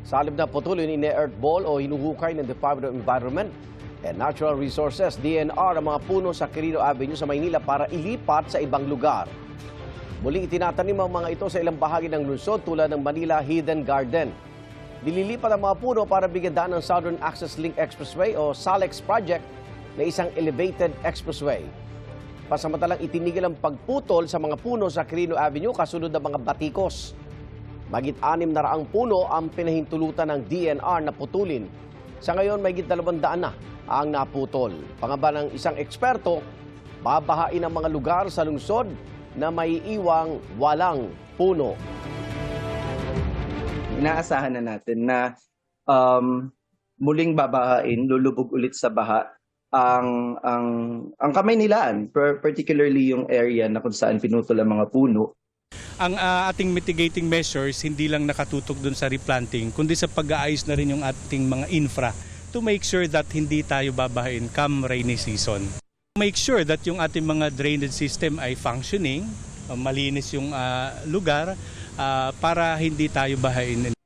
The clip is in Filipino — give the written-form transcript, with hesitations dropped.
Sa halip na patuloy ni earthball o hinuhukay ng Department of Environment and Natural Resources, DNR, ang mga puno sa Quirino Avenue sa Maynila para ilipat sa ibang lugar. Muling itinatanim ang mga ito sa ilang bahagi ng lungsod tulad ng Manila Hidden Garden. Nililipat ang mga puno para bigyan daan ng Southern Access Link Expressway o SALEX project na isang elevated expressway. Pasamantalang itinigil ang pagputol sa mga puno sa Quirino Avenue kasunod ng mga batikos. Magit 600 puno ang pinahintulutan ng DNR na putulin. Sa ngayon, magit 200 na ang naputol. Pangamba ng isang eksperto, babahain ang mga lugar sa lungsod na may iwang walang puno. Inaasahan na natin na muling babahain, lulubog ulit sa baha ang Kamaynilaan, particularly yung area na kung saan pinutol ang mga puno. Ang ating mitigating measures hindi lang nakatutok dun sa replanting, kundi sa pag-aayos na rin yung ating mga infra to make sure that hindi tayo babahain come rainy season. Make sure that yung ating mga drainage system ay functioning, malinis yung lugar para hindi tayo bahain.